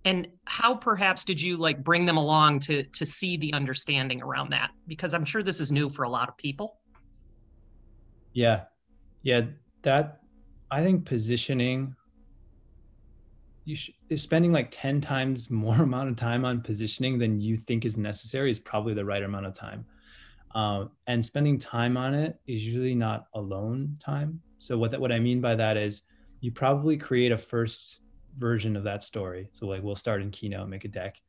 And how perhaps did you like bring them along to see the understanding around that? Because I'm sure this is new for a lot of people. Yeah. Yeah. That, I think positioning, spending like 10 times more amount of time on positioning than you think is necessary is probably the right amount of time. And spending time on it is usually not alone time. So what I mean by that is you probably create a first version of that story. So like we'll start in Keynote, make a deck.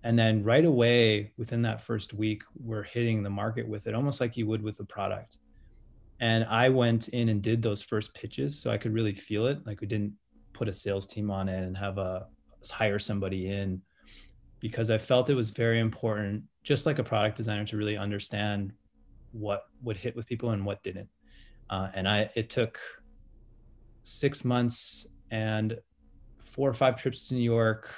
And then right away within that first week, we're hitting the market with it, almost like you would with a product. And I went in and did those first pitches so I could really feel it. Like we didn't put a sales team on it and hire somebody in, because I felt it was very important, just like a product designer, to really understand what would hit with people and what didn't. It took 6 months and 4 or 5 trips to New York.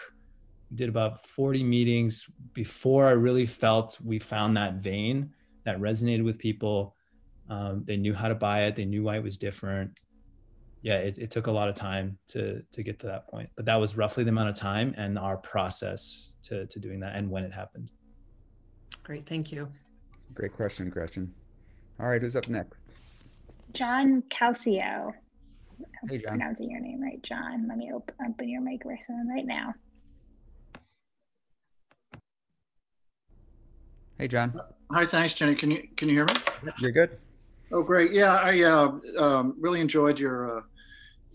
We did about 40 meetings before I really felt we found that vein that resonated with people. They knew how to buy it. They knew why it was different. Yeah, it took a lot of time to get to that point, but that was roughly the amount of time and our process to doing that and when it happened. Great, thank you. Great question, Gretchen. All right, who's up next? John Calcio. Hey, John. Pronouncing your name right, John. Let me open your microphone right now. Hey, John. Hi, thanks, Jenni. Can you hear me? You're good. Oh, great. Yeah, I really enjoyed your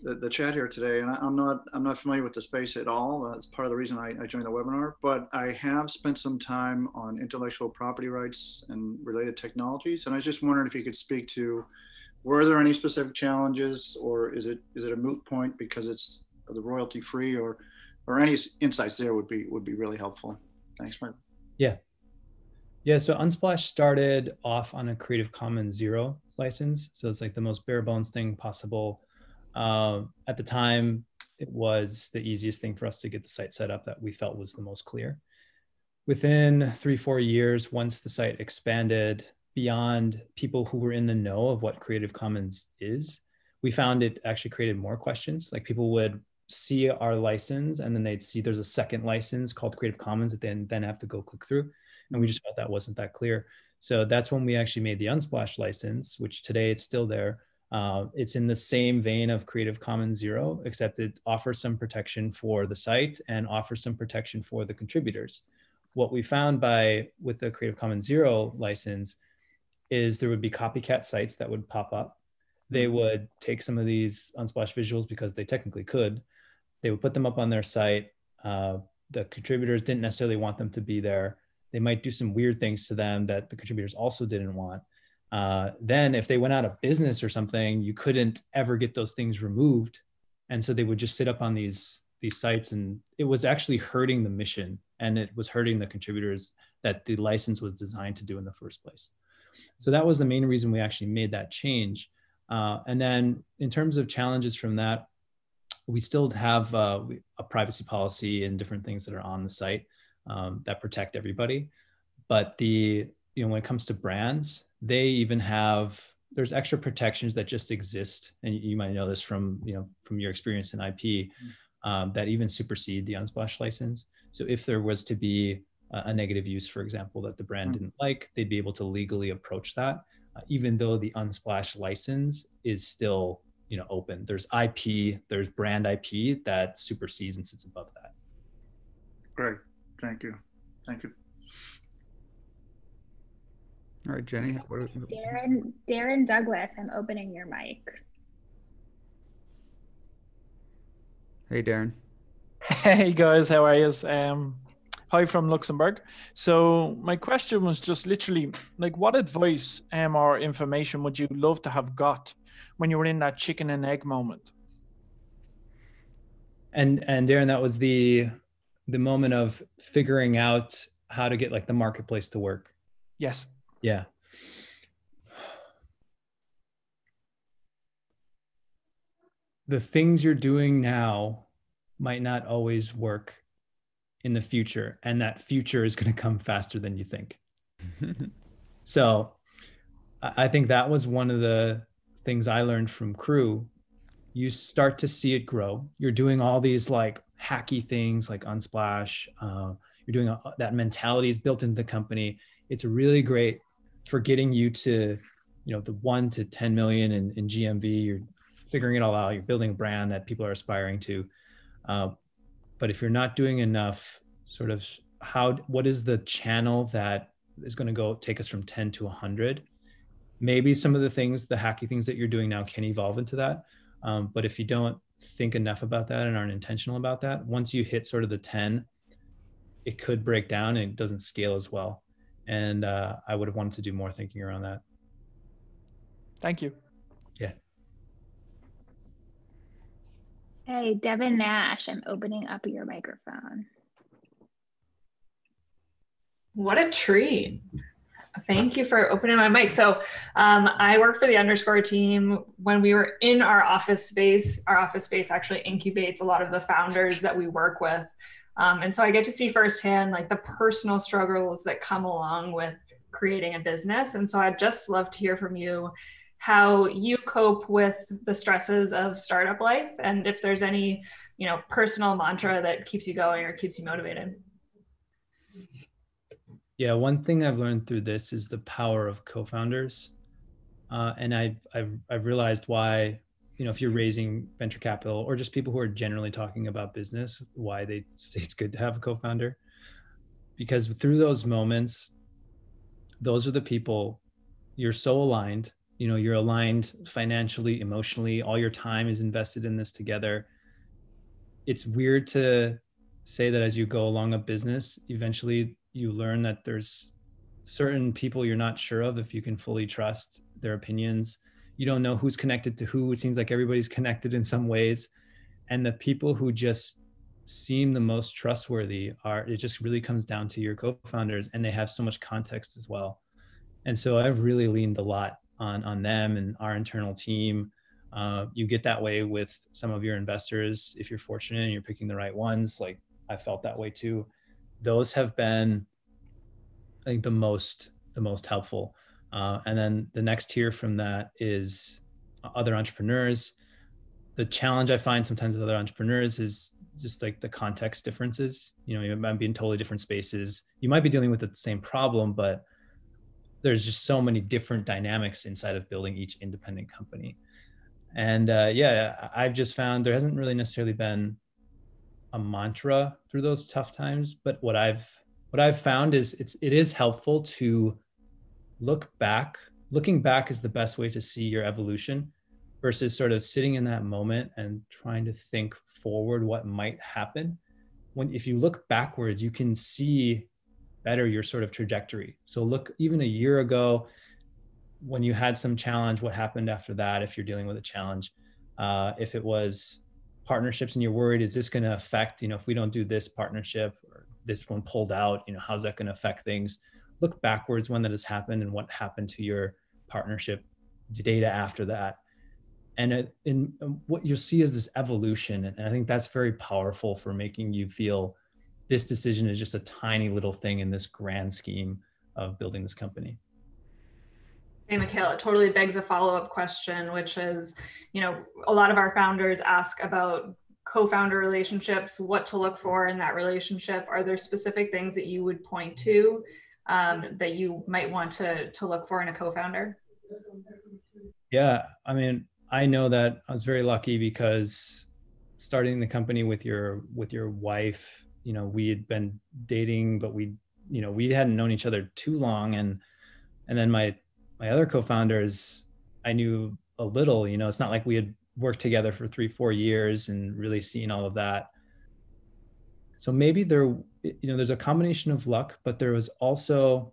the chat here today, and I'm not familiar with the space at all. That's part of the reason I joined the webinar. But I have spent some time on intellectual property rights and related technologies, and I was just wondering if you could speak to, were there any specific challenges, or is it a moot point because it's the royalty free, or any insights there would be really helpful. Thanks, Mike. Yeah, so Unsplash started off on a Creative Commons 0 license. So it's like the most bare bones thing possible. At the time, it was the easiest thing for us to get the site set up that we felt was the most clear. Within 3-4 years, once the site expanded beyond people who were in the know of what Creative Commons is, we found it actually created more questions. Like people would see our license and then they'd see there's a second license called Creative Commons that then have to go click through. And we just felt that wasn't that clear. So that's when we actually made the Unsplash license, which today it's still there. It's in the same vein of Creative Commons 0, except it offers some protection for the site and offers some protection for the contributors. What we found with the Creative Commons 0 license is there would be copycat sites that would pop up. They would take some of these Unsplash visuals because they technically could. They would put them up on their site. The contributors didn't necessarily want them to be there. They might do some weird things to them that the contributors also didn't want. Then if they went out of business or something, you couldn't ever get those things removed. And so they would just sit up on these sites, and it was actually hurting the mission, and it was hurting the contributors that the license was designed to do in the first place. So that was the main reason we actually made that change. And then in terms of challenges from that, we still have a privacy policy and different things that are on the site that protect everybody. But when it comes to brands, they even there's extra protections that just exist. And you might know this from your experience in IP, that even supersede the Unsplash license. So if there was to be a negative use, for example, that the brand didn't like, they'd be able to legally approach that, even though the Unsplash license is still open. There's IP, there's brand IP that supersedes and sits above that. Great. Thank you. Thank you. All right, Jenni. Darren Douglas, I'm opening your mic. Hey, Darren. Hey guys, how are you? Hi from Luxembourg. So my question was just literally like, what advice or information would you love to have got when you were in that chicken and egg moment? And Darren, that was the moment of figuring out how to get like the marketplace to work. Yes. Yeah. The things you're doing now might not always work in the future, and that future is going to come faster than you think. So I think that was one of the things I learned from Crew. You start to see it grow. You're doing all these like hacky things like Unsplash. You're doing that mentality is built into the company. It's really great for getting you to, the 1 to 10 million in GMV. You're figuring it all out. You're building a brand that people are aspiring to. But if you're not doing enough, sort of what is the channel that is going to go take us from 10 to 100? Maybe some of the things, the hacky things that you're doing now can evolve into that. But if you don't think enough about that and aren't intentional about that, once you hit sort of the 10, it could break down and it doesn't scale as well. And I would have wanted to do more thinking around that. Thank you. Yeah. Hey, Devin Nash, I'm opening up your microphone. What a treat. Thank you for opening my mic. So I work for the Underscore team. When we were in our office space actually incubates a lot of the founders that we work with. And so I get to see firsthand like the personal struggles that come along with creating a business. And so I'd just love to hear from you how you cope with the stresses of startup life, and if there's any, personal mantra that keeps you going or keeps you motivated. Yeah, one thing I've learned through this is the power of co-founders, and I've realized why, if you're raising venture capital or just people who are generally talking about business, why they say it's good to have a co-founder, because through those moments, those are the people you're so aligned. You're aligned financially, emotionally, all your time is invested in this together. It's weird to say that as you go along a business, eventually you learn that there's certain people you're not sure of if you can fully trust their opinions. You don't know who's connected to who. It seems like everybody's connected in some ways. And the people who just seem the most trustworthy it just really comes down to your co-founders, and they have so much context as well. And so I've really leaned a lot on them and our internal team. You get that way with some of your investors if you're fortunate and you're picking the right ones. Like I felt that way too. Those have been, I think, the most helpful. And then the next tier from that is other entrepreneurs. The challenge I find sometimes with other entrepreneurs is just like the context differences. You might be in totally different spaces. You might be dealing with the same problem, but there's just so many different dynamics inside of building each independent company. And I've just found there hasn't really necessarily been a mantra through those tough times, but what I've found is it is helpful to look back. Looking back is the best way to see your evolution versus sort of sitting in that moment and trying to think forward what might happen. If you look backwards, you can see better your sort of trajectory. So look, even a year ago, when you had some challenge, what happened after that? If you're dealing with a challenge, if it was partnerships and you're worried, is this going to affect, if we don't do this partnership or this one pulled out, how's that going to affect things? Look backwards when that has happened and what happened to your partnership data after that. And what you'll see is this evolution. And I think that's very powerful for making you feel this decision is just a tiny little thing in this grand scheme of building this company. Hey, Mikael, it totally begs a follow-up question, which is, a lot of our founders ask about co-founder relationships, what to look for in that relationship. Are there specific things that you would point to that you might want to look for in a co-founder? Yeah, I mean, I know that I was very lucky because starting the company with your wife, we had been dating, but we hadn't known each other too long. And then my other co-founders, I knew a little, it's not like we had worked together for 3-4 years and really seen all of that. So maybe there's a combination of luck, but there was also,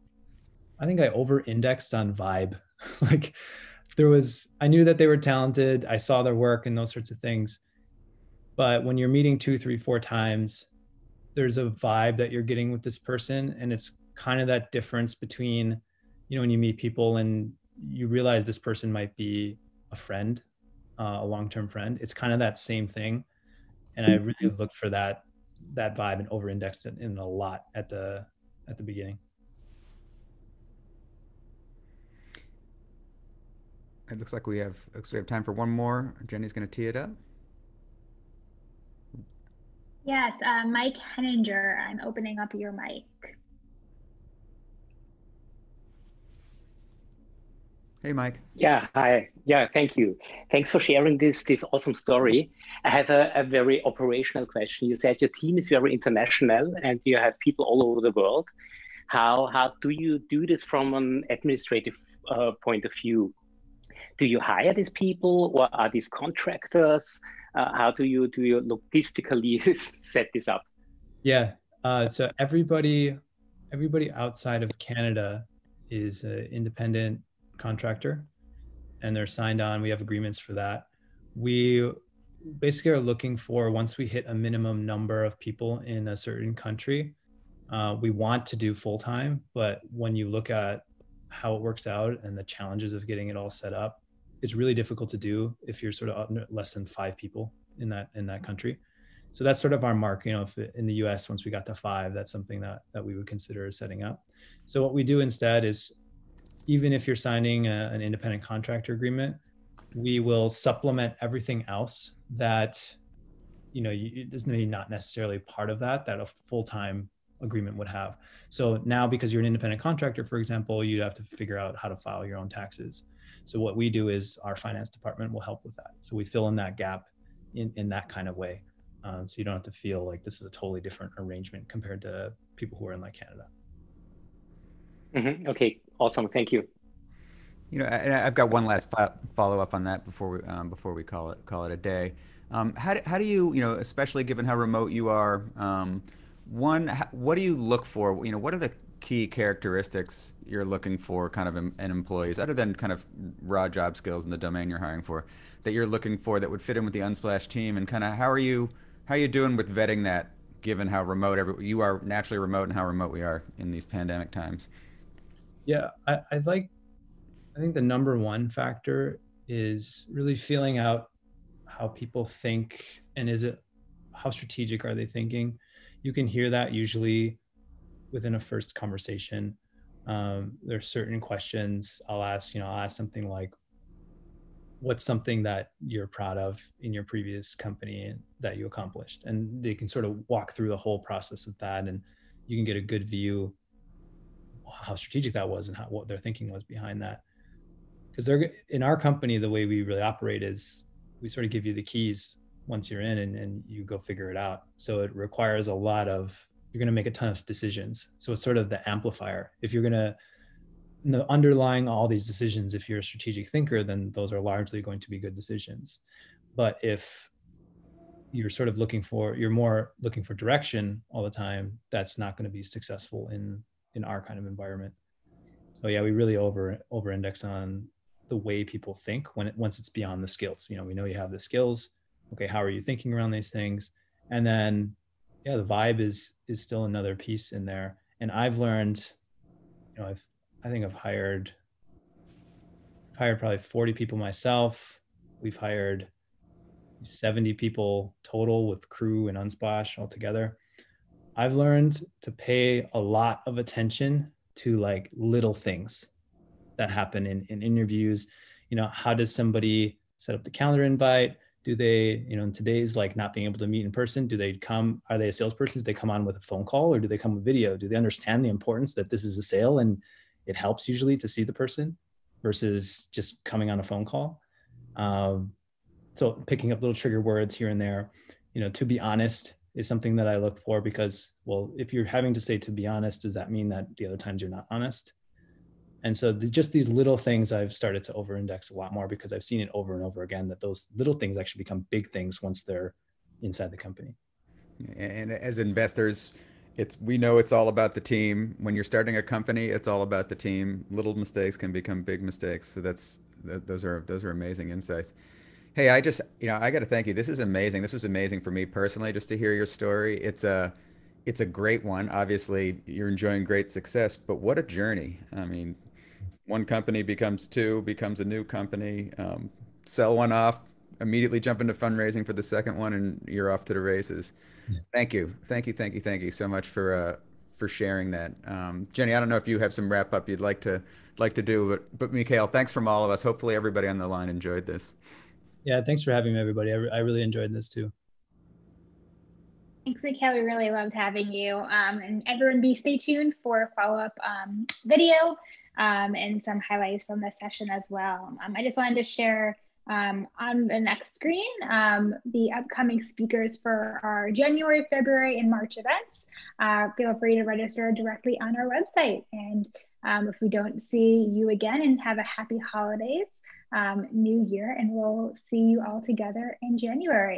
I think I over-indexed on vibe. Like I knew that they were talented. I saw their work and those sorts of things. But when you're meeting 2, 3, 4 times, there's a vibe that you're getting with this person. And it's kind of that difference between, when you meet people and you realize this person might be a friend, a long-term friend. It's kind of that same thing. And I really looked for that vibe and over-indexed it in a lot at the beginning. It looks like we have time for one more. Jenni's going to tee it up. Yes, Mike Heininger, I'm opening up your mic. Hey, Mike. Yeah, hi. Yeah, thank you. Thanks for sharing this awesome story. I have a very operational question. You said your team is very international and you have people all over the world. How do you do this from an administrative point of view? Do you hire these people, or are these contractors? How do you logistically set this up? Yeah, so everybody outside of Canada is an independent contractor, and they're signed on. We have agreements for that. We basically are looking for, once we hit a minimum number of people in a certain country, we want to do full-time, but when you look at how it works out and the challenges of getting it all set up, it's really difficult to do if you're sort of less than 5 people in that country. So that's sort of our mark. If in the US, once we got to 5, that's something that we would consider setting up. So what we do instead is, even if you're signing an independent contractor agreement, we will supplement everything else that, is maybe not necessarily part of that a full-time agreement would have. So now, because you're an independent contractor, for example, you'd have to figure out how to file your own taxes. So what we do is our finance department will help with that. So we fill in that gap in that kind of way. So you don't have to feel like this is a totally different arrangement compared to people who are in like Canada. Mm-hmm. Okay, awesome. Thank you. I've got one last follow up on that before we call it a day. How do you, especially given how remote you are, what do you look for? What are the key characteristics you're looking for kind of in employees, other than kind of raw job skills in the domain you're hiring for, that you're looking for that would fit in with the Unsplash team? And kind of how are you doing with vetting that, given how remote you are naturally remote and how remote we are in these pandemic times? Yeah, I think the number one factor is really feeling out how people think, and how strategic are they thinking? You can hear that usually within a first conversation. There's certain questions I'll ask something like, what's something that you're proud of in your previous company that you accomplished? And they can sort of walk through the whole process of that, and you can get a good view how strategic that was and what their thinking was behind that. Because in our company, the way we really operate is we sort of give you the keys once you're in, and you go figure it out. So it requires you're going to make a ton of decisions. So it's sort of the amplifier. If you're going to, underlying all these decisions, if you're a strategic thinker, then those are largely going to be good decisions. But if you're sort of you're more looking for direction all the time, that's not going to be successful in our kind of environment. So yeah, we really over-index on the way people think once it's beyond the skills. We know you have the skills. Okay, how are you thinking around these things? And then, yeah, the vibe is still another piece in there. And I've learned, I think I've hired probably 40 people myself. We've hired 70 people total with crew and Unsplash all together. I've learned to pay a lot of attention to like little things that happen in interviews. How does somebody set up the calendar invite? Do they, in today's like not being able to meet in person, are they a salesperson? Do they come on with a phone call, or do they come with video? Do they understand the importance that this is a sale and it helps usually to see the person versus just coming on a phone call? So picking up little trigger words here and there, to be honest is something that I look for, because, well, if you're having to say to be honest, does that mean that the other times you're not honest? And so just these little things I've started to over-index a lot more, because I've seen it over and over again that those little things actually become big things once they're inside the company. And as investors, we know it's all about the team. When you're starting a company, it's all about the team. Little mistakes can become big mistakes. So those are amazing insights. Hey, I got to thank you. This is amazing. This was amazing for me personally, just to hear your story. It's a great one. Obviously, you're enjoying great success, but what a journey. I mean, one company becomes 2, becomes a new company, sell one off, immediately jump into fundraising for the second one, and you're off to the races. Yeah. Thank you so much for sharing that. Jenni, I don't know if you have some wrap up you'd like to do, but Mikael, thanks from all of us. Hopefully everybody on the line enjoyed this. Yeah, thanks for having me, everybody. I really enjoyed this too. Thanks, Mikael. We really loved having you. And everyone stay tuned for a follow-up video and some highlights from the session as well. I just wanted to share on the next screen the upcoming speakers for our January, February, and March events. Feel free to register directly on our website. And if we don't see you again, and have a happy holidays, new year, and we'll see you all together in January.